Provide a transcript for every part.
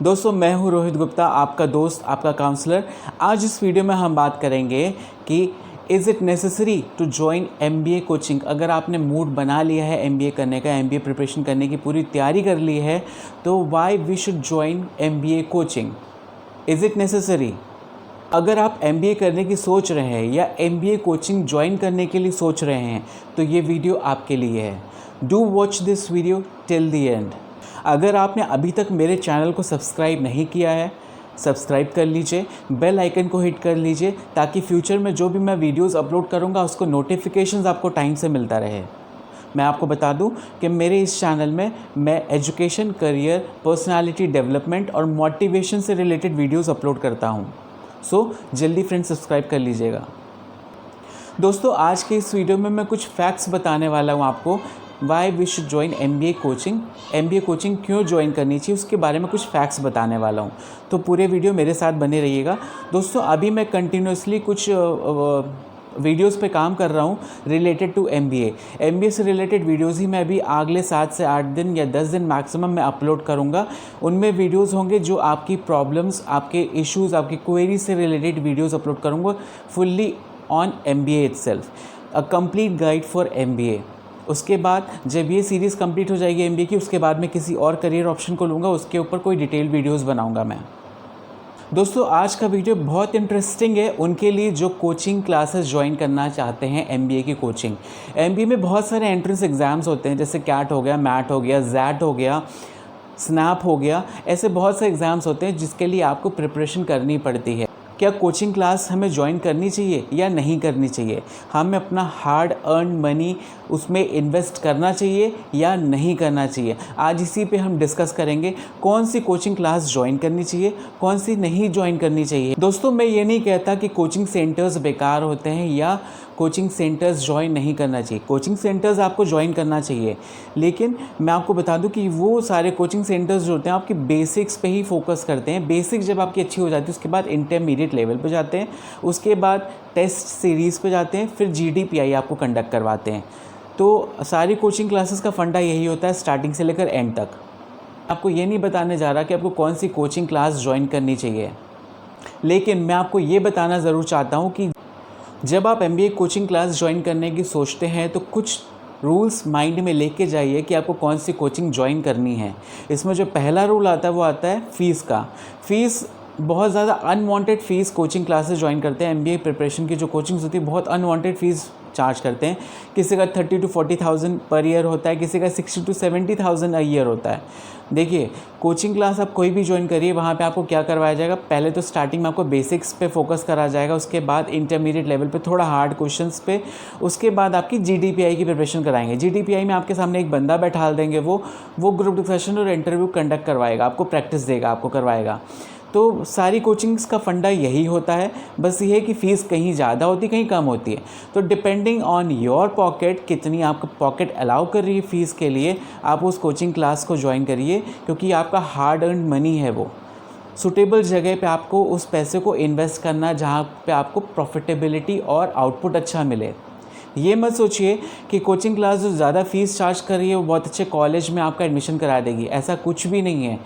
दोस्तों मैं हूं रोहित गुप्ता, आपका दोस्त, आपका काउंसलर। आज इस वीडियो में हम बात करेंगे कि is it necessary to join MBA coaching. अगर आपने मूड बना लिया है एमबीए करने का, एमबीए प्रिपरेशन करने की पूरी तैयारी कर ली है, तो why we should join MBA coaching. Is it necessary. अगर आप एमबीए करने की सोच रहे हैं या एमबीए कोचिंग ज्वाइन करने के लिए सोच रहे हैं तो ये वीडियो आपके लिए है। Do watch this video till the end. अगर आपने अभी तक मेरे चैनल को सब्सक्राइब नहीं किया है, सब्सक्राइब कर लीजिए, बेल आइकन को हिट कर लीजिए ताकि फ्यूचर में जो भी मैं वीडियोस अपलोड करूंगा उसको नोटिफिकेशंस आपको टाइम से मिलता रहे। मैं आपको बता दूं कि मेरे इस चैनल में मैं एजुकेशन, करियर, पर्सनालिटी डेवलपमेंट और मोटिवेशन से रिलेटेड वीडियोस अपलोड करता हूं। सो जल्दी फ्रेंड्स सब्सक्राइब कर लीजिएगा। दोस्तों आज के इस वीडियो में मैं कुछ फैक्ट्स बताने वाला हूं आपको, why we should join MBA coaching. MBA coaching क्यों ज्वाइन करनी चाहिए उसके बारे में कुछ फैक्ट्स बताने वाला हूं, तो पूरे वीडियो मेरे साथ बने रहिएगा। दोस्तों अभी मैं कंटिन्यूसली कुछ वीडियोस पे काम कर रहा हूँ रिलेटेड टू एमबीए। एमबीए से रिलेटेड वीडियोस ही मैं अभी अगले 7 से 8 दिन या 10 दिन मैक्सिमम मैं अपलोड करूँगा। उनमें वीडियोस होंगे जो आपकी प्रॉब्लम्स, आपके इश्यूज़, आपकी क्वेरी से रिलेटेड वीडियोस अपलोड करूँगा fully on MBA itself, a complete guide for MBA. उसके बाद जब ये सीरीज़ कंप्लीट हो जाएगी एमबीए की, उसके बाद मैं किसी और करियर ऑप्शन को लूँगा, उसके ऊपर कोई डिटेल वीडियोस बनाऊँगा मैं। दोस्तों आज का वीडियो बहुत इंटरेस्टिंग है उनके लिए जो कोचिंग क्लासेस ज्वाइन करना चाहते हैं एमबीए की कोचिंग। एमबीए में बहुत सारे एंट्रेंस एग्ज़ाम्स होते हैं, जैसे कैट हो गया, मैट हो गया, जैट हो गया, स्नैप हो गया। ऐसे बहुत से एग्ज़ाम्स होते हैं जिसके लिए आपको प्रिपरेशन करनी पड़ती है। क्या कोचिंग क्लास हमें ज्वाइन करनी चाहिए या नहीं करनी चाहिए? हमें अपना हार्ड अर्न मनी उसमें इन्वेस्ट करना चाहिए या नहीं करना चाहिए? आज इसी पे हम डिस्कस करेंगे कौन सी कोचिंग क्लास ज्वाइन करनी चाहिए, कौन सी नहीं ज्वाइन करनी चाहिए। दोस्तों मैं ये नहीं कहता कि कोचिंग सेंटर्स बेकार होते हैं या कोचिंग सेंटर्स ज्वाइन नहीं करना चाहिए। कोचिंग सेंटर्स आपको ज्वाइन करना चाहिए, लेकिन मैं आपको बता दूं कि वो सारे कोचिंग सेंटर्स जो होते हैं आपकी बेसिक्स पे ही फोकस करते हैं। बेसिक जब आपकी अच्छी हो जाती है उसके बाद इंटरमीडिएट लेवल पे जाते हैं, उसके बाद टेस्ट सीरीज़ पे जाते हैं, फिर जीडीपीआई आपको कंडक्ट करवाते हैं। तो सारी कोचिंग क्लासेस का फंडा यही होता है स्टार्टिंग से लेकर एंड तक। आपको ये नहीं बताने जा रहा कि आपको कौन सी कोचिंग क्लास ज्वाइन करनी चाहिए, लेकिन मैं आपको ये बताना ज़रूर चाहता हूँ कि जब आप एमबीए कोचिंग क्लास ज्वाइन करने की सोचते हैं तो कुछ रूल्स माइंड में लेके जाइए कि आपको कौन सी कोचिंग ज्वाइन करनी है। इसमें जो पहला रूल आता है वो आता है फ़ीस का। फ़ीस बहुत ज़्यादा unwanted fees coaching classes join करते हैं। एमबीए प्रिपरेशन की जो कोचिंग्स होती है बहुत अनवांटेड फ़ीस चार्ज करते हैं। किसी का 30,000 to 40,000 पर ईयर होता है, किसी का 60,000 to 70,000 अ ईयर होता है। देखिए कोचिंग क्लास आप कोई भी ज्वाइन करिए, वहाँ पे आपको क्या करवाया जाएगा, पहले तो स्टार्टिंग में आपको बेसिक्स पे फोकस करा जाएगा, उसके बाद इंटरमीडिएट लेवल पे थोड़ा हार्ड क्वेश्चंस पे, उसके बाद आपकी जीडीपीआई की प्रिपरेशन कराएंगे। जीडीपीआई में आपके सामने एक बंदा बैठा देंगे, वो ग्रुप डिस्कशन और इंटरव्यू कंडक्ट करवाएगा, आपको प्रैक्टिस देगा, आपको करवाएगा। तो सारी कोचिंग्स का फंडा यही होता है, बस ये है कि फ़ीस कहीं ज़्यादा होती है, कहीं कम होती है। तो डिपेंडिंग ऑन योर पॉकेट, कितनी आपका पॉकेट अलाउ कर रही है फ़ीस के लिए, आप उस कोचिंग क्लास को ज्वाइन करिए, क्योंकि आपका हार्ड अर्न मनी है। वो सूटेबल जगह पे आपको उस पैसे को इन्वेस्ट करना जहाँ पे आपको प्रॉफिटेबिलिटी और आउटपुट अच्छा मिले। ये मत सोचिए कि कोचिंग क्लास जो ज़्यादा फ़ीस चार्ज कर रही है वो बहुत अच्छे कॉलेज में आपका एडमिशन करा देगी, ऐसा कुछ भी नहीं है।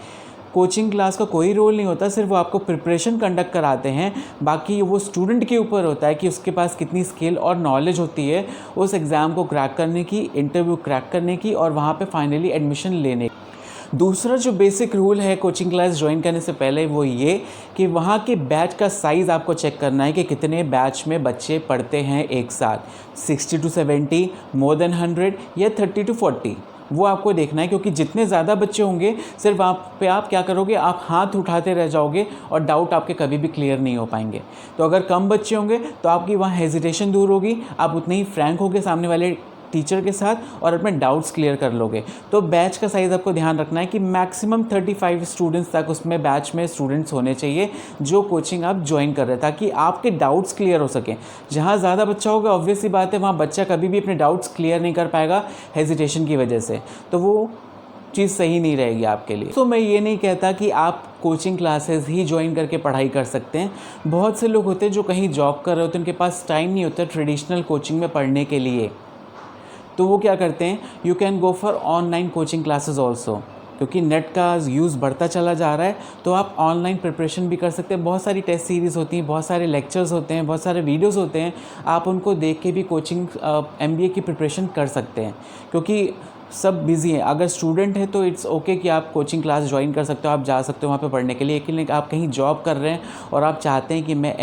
कोचिंग क्लास का कोई रोल नहीं होता, सिर्फ वो आपको प्रिपरेशन कंडक्ट कराते हैं। बाकी वो स्टूडेंट के ऊपर होता है कि उसके पास कितनी स्किल और नॉलेज होती है उस एग्ज़ाम को क्रैक करने की, इंटरव्यू क्रैक करने की और वहाँ पे फाइनली एडमिशन लेने की। दूसरा जो बेसिक रूल है कोचिंग क्लास ज्वाइन करने से पहले वो ये कि वहाँ के बैच का साइज़ आपको चेक करना है कि कितने बैच में बच्चे पढ़ते हैं एक साथ, 60 to 70, मोर देन 100 या 30 to 40, वो आपको देखना है। क्योंकि जितने ज़्यादा बच्चे होंगे सिर्फ आप क्या करोगे, आप हाथ उठाते रह जाओगे और डाउट आपके कभी भी क्लियर नहीं हो पाएंगे। तो अगर कम बच्चे होंगे तो आपकी वहाँ हेजिटेशन दूर होगी, आप उतने ही फ्रैंक होगे सामने वाले टीचर के साथ और अपने डाउट्स क्लियर कर लोगे। तो बैच का साइज़ आपको ध्यान रखना है कि मैक्सिमम 35 स्टूडेंट्स तक उसमें बैच में स्टूडेंट्स होने चाहिए जो कोचिंग आप ज्वाइन कर रहे हैं, ताकि आपके डाउट्स क्लियर हो सकें। जहाँ ज़्यादा बच्चा होगा ऑब्वियस सी बात है वहाँ बच्चा कभी भी अपने डाउट्स क्लियर नहीं कर पाएगा हेजिटेशन की वजह से, तो वो चीज़ सही नहीं रहेगी आपके लिए। तो मैं ये नहीं कहता कि आप कोचिंग क्लासेस ही ज्वाइन करके पढ़ाई कर सकते हैं। बहुत से लोग होते हैं जो कहीं जॉब कर रहे होते हैं, उनके पास टाइम नहीं होता ट्रेडिशनल कोचिंग में पढ़ने के लिए, तो वो क्या करते हैं, you can go for online coaching classes also. क्योंकि नेट का यूज़ बढ़ता चला जा रहा है, तो आप ऑनलाइन प्रिपरेशन भी कर सकते हैं। बहुत सारी टेस्ट सीरीज़ होती हैं, बहुत सारे लेक्चर्स होते हैं, बहुत सारे वीडियोज़ होते हैं, आप उनको देख के भी कोचिंग MBA की प्रिपरेशन कर सकते हैं। क्योंकि सब बिज़ी हैं। अगर स्टूडेंट है तो इट्स ओके कि आप कोचिंग क्लास ज्वाइन कर सकते हो, आप जा सकते हो वहाँ पे पढ़ने के लिए। लेकिन आप कहीं जॉब कर रहे हैं और आप चाहते हैं कि मैं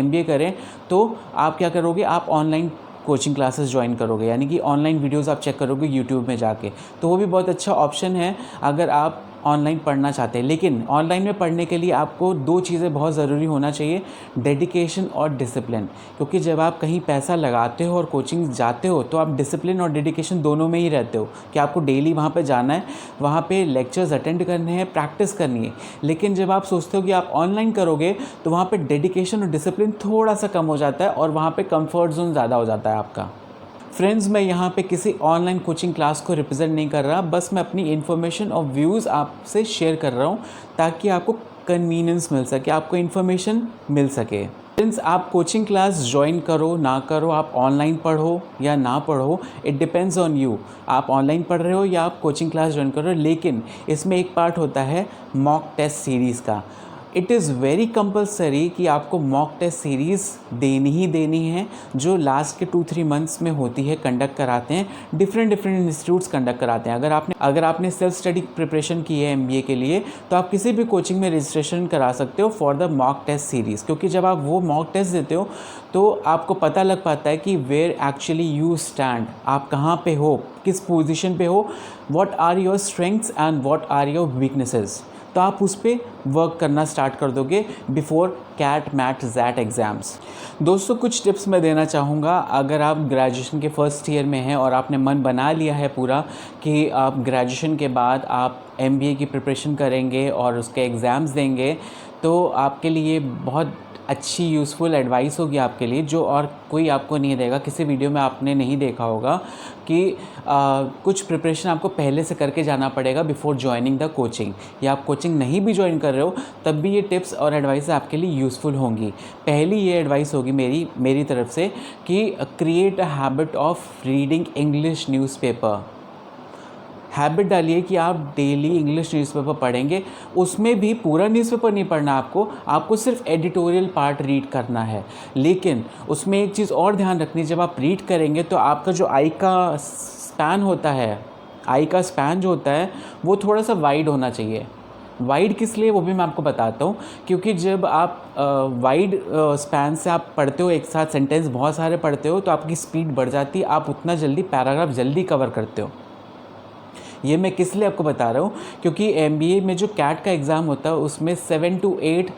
MBA करें, तो आप क्या करोगे, आप ऑनलाइन कोचिंग क्लासेस ज्वाइन करोगे, यानी कि ऑनलाइन वीडियोस आप चेक करोगे यूट्यूब में जाके। तो वो भी बहुत अच्छा ऑप्शन है अगर आप ऑनलाइन पढ़ना चाहते हैं। लेकिन ऑनलाइन में पढ़ने के लिए आपको 2 चीज़ें बहुत ज़रूरी होना चाहिए, डेडिकेशन और डिसिप्लिन। क्योंकि जब आप कहीं पैसा लगाते हो और कोचिंग जाते हो, तो आप डिसिप्लिन और डेडिकेशन दोनों में ही रहते हो कि आपको डेली वहाँ पे जाना है, वहाँ पे लेक्चर्स अटेंड करने हैं, प्रैक्टिस करनी है। लेकिन जब आप सोचते हो कि आप ऑनलाइन करोगे, तो वहाँ पे डेडिकेशन और डिसिप्लिन थोड़ा सा कम हो जाता है और वहाँ पे कंफर्ट जोन ज़्यादा हो जाता है आपका। फ्रेंड्स, मैं यहाँ पे किसी ऑनलाइन कोचिंग क्लास को रिप्रेजेंट नहीं कर रहा, बस मैं अपनी इन्फॉर्मेशन और व्यूज़ आपसे शेयर कर रहा हूँ ताकि आपको कन्वीनियंस मिल सके, आपको इन्फॉर्मेशन मिल सके। फ्रेंड्स, आप कोचिंग क्लास ज्वाइन करो ना करो, आप ऑनलाइन पढ़ो या ना पढ़ो, इट डिपेंड्स ऑन यू। आप ऑनलाइन पढ़ रहे हो या आप कोचिंग क्लास ज्वाइन कर रहे हो, लेकिन इसमें एक पार्ट होता है मॉक टेस्ट सीरीज़ का। इट इज़ वेरी कंपलसरी कि आपको मॉक टेस्ट सीरीज़ देनी ही देनी है, जो लास्ट के 2-3 मंथ्स में होती है, कंडक्ट कराते हैं डिफरेंट इंस्टीट्यूट्स कंडक्ट कराते हैं। अगर आपने सेल्फ स्टडी प्रिपरेशन की है MBA के लिए, तो आप किसी भी कोचिंग में रजिस्ट्रेशन करा सकते हो for the mock test series. क्योंकि जब आप वो मॉक टेस्ट देते हो तो आपको पता लग पाता है कि वेयर एक्चुअली यू स्टैंड, आप कहाँ पे हो, किस पोजीशन पे हो, what are your strengths and what are your weaknesses. तो आप उस पर वर्क करना स्टार्ट कर दोगे before CAT MAT XAT exams. दोस्तों, कुछ टिप्स मैं देना चाहूँगा। अगर आप ग्रेजुएशन के फर्स्ट ईयर में हैं और आपने मन बना लिया है पूरा कि आप ग्रेजुएशन के बाद आप MBA की प्रिपरेशन करेंगे और उसके एग्ज़ाम्स देंगे, तो आपके लिए बहुत अच्छी यूज़फुल एडवाइस होगी आपके लिए, जो और कोई आपको नहीं देगा। किसी वीडियो में आपने नहीं देखा होगा कि कुछ प्रिपरेशन आपको पहले से करके जाना पड़ेगा बिफोर ज्वाइनिंग द कोचिंग, या आप कोचिंग नहीं भी ज्वाइन कर रहे हो तब भी ये टिप्स और एडवाइस आपके लिए यूज़फुल होंगी। पहली ये एडवाइस होगी मेरी तरफ से कि create a habit of reading English newspaper. Habit डालिए कि आप डेली इंग्लिश न्यूज़पेपर पढ़ेंगे। उसमें भी पूरा न्यूज़पेपर नहीं पढ़ना आपको सिर्फ एडिटोरियल पार्ट रीड करना है। लेकिन उसमें एक चीज़ और ध्यान रखनी, जब आप रीड करेंगे तो आपका जो आई का स्पैन होता है, आई का स्पैन जो होता है वो थोड़ा सा वाइड होना चाहिए। वाइड किस लिए, वो भी मैं आपको बताता हूँ। क्योंकि जब आप वाइड स्पैन से आप पढ़ते हो, एक साथ सेंटेंस बहुत सारे पढ़ते हो, तो आपकी स्पीड बढ़ जाती है, आप उतना जल्दी पैराग्राफ जल्दी कवर करते हो। ये मैं किस लिए आपको बता रहा हूँ, क्योंकि MBA में जो कैट का एग्ज़ाम होता है उसमें 7 to 8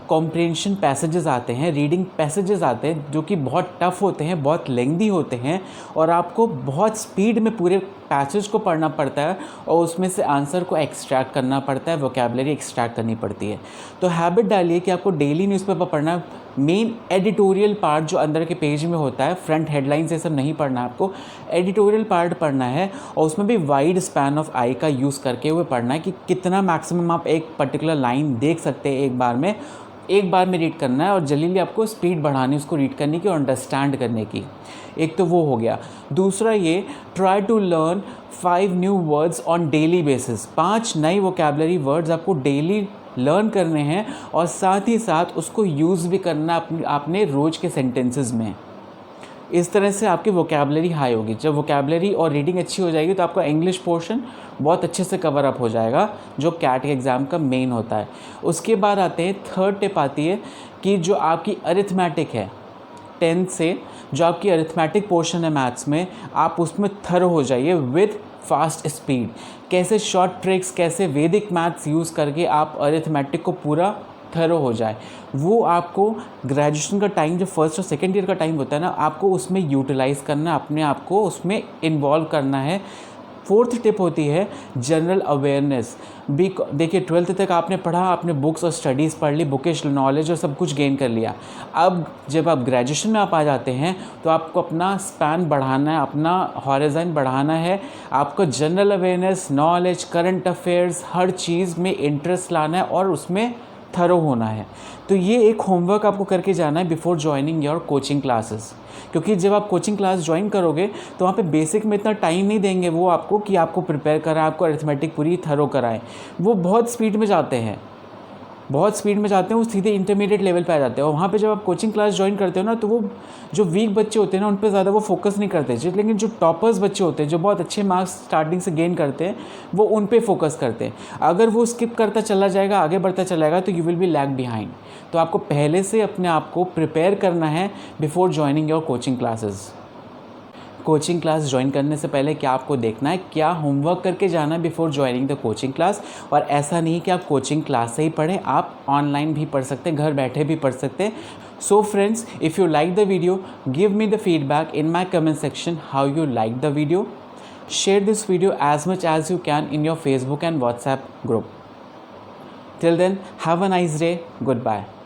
कॉम्प्रिहेंशन पैसेजेस आते हैं, रीडिंग पैसेजेस आते हैं, जो कि बहुत टफ़ होते हैं, बहुत लेंदी होते हैं, और आपको बहुत स्पीड में पूरे पैसेज को पढ़ना पड़ता है और उसमें से आंसर को एक्सट्रैक्ट करना पड़ता है, वोकैबुलरी एक्सट्रैक्ट करनी पड़ती है। तो हैबिट डालिए कि आपको डेली न्यूज़पेपर पढ़ना, मेन एडिटोरियल पार्ट जो अंदर के पेज में होता है, फ्रंट हेडलाइन से सब नहीं पढ़ना, आपको एडिटोरियल पार्ट पढ़ना है, और उसमें भी वाइड स्पैन ऑफ आई का यूज़ करके हुए पढ़ना है कि कितना मैक्सिमम आप एक पर्टिकुलर लाइन देख सकते हैं एक बार में रीड करना है, और जल्दी आपको स्पीड बढ़ानी उसको रीड करने की और अंडरस्टैंड करने की। एक तो वो हो गया। दूसरा ये, try to learn 5 new words on daily basis. 5 नई वोकैबुलरी वर्ड्स आपको डेली लर्न करने हैं, और साथ ही साथ उसको यूज़ भी करना अपने रोज़ के सेंटेंसेस में। इस तरह से आपकी वोकैबुलरी हाई होगी। जब वोकैबुलरी और रीडिंग अच्छी हो जाएगी तो आपका इंग्लिश पोर्शन बहुत अच्छे से कवर अप हो जाएगा, जो कैट के एग्ज़ाम का मेन होता है। उसके बाद आते हैं, थर्ड टिप आती है कि जो आपकी अरिथमेटिक है 10th से, जो आपकी अरिथमेटिक पोर्शन है मैथ्स में, आप उसमें थरो हो जाइए विद फास्ट स्पीड। कैसे शॉर्ट ट्रिक्स, कैसे वैदिक मैथ्स यूज़ करके आप अरिथमेटिक को पूरा थरो हो जाए, वो आपको ग्रेजुएशन का टाइम, जो फर्स्ट और सेकेंड ईयर का टाइम होता है ना, आपको उसमें यूटिलाइज़ करना, अपने आप को उसमें इन्वॉल्व करना है। फोर्थ टिप होती है जनरल अवेयरनेस। देखिए 12th तक आपने पढ़ा, आपने बुक्स और स्टडीज़ पढ़ ली, बुकिश नॉलेज और सब कुछ गेन कर लिया। अब जब आप ग्रेजुएशन में आप आ जाते हैं तो आपको अपना स्पैन बढ़ाना है, अपना हॉरिज़न बढ़ाना है, आपको general awareness, knowledge, current affairs, हर चीज़ में इंटरेस्ट लाना है और उसमें थरो होना है। तो ये एक होमवर्क आपको करके जाना है before joining your coaching classes, क्योंकि जब आप कोचिंग क्लास ज्वाइन करोगे तो वहाँ पे बेसिक में इतना टाइम नहीं देंगे वो आपको कि आपको प्रिपेयर कराएं, आपको अरिथमेटिक पूरी थरो कराएं। वो बहुत स्पीड में जाते हैं, बहुत स्पीड में जाते हैं, वो सीधे इंटरमीडिएट लेवल पे आ जाते हैं। और वहाँ पे जब आप कोचिंग क्लास ज्वाइन करते हो ना, तो वो जो वीक बच्चे होते हैं ना, उन पे ज़्यादा वो फोकस नहीं करते, लेकिन जो टॉपर्स बच्चे होते हैं, जो बहुत अच्छे मार्क्स स्टार्टिंग से गेन करते हैं, वो उन पे फोकस करते हैं। अगर वो स्किप करता चला जाएगा, आगे बढ़ता चला जाएगा, तो you will be lag behind. तो आपको पहले से अपने आप को प्रिपेयर करना है before joining your coaching classes. Coaching class join करने से पहले क्या आपको देखना है, क्या होमवर्क करके जाना है before joining the coaching class. और ऐसा नहीं कि आप कोचिंग क्लास से ही पढ़ें, आप ऑनलाइन भी पढ़ सकते हैं, घर बैठे भी पढ़ सकते हैं। So friends, if you like the video, give me the feedback in my comment section how you like the video. Share this video as much as you can in your Facebook and WhatsApp group. Till then, have a nice day. Goodbye.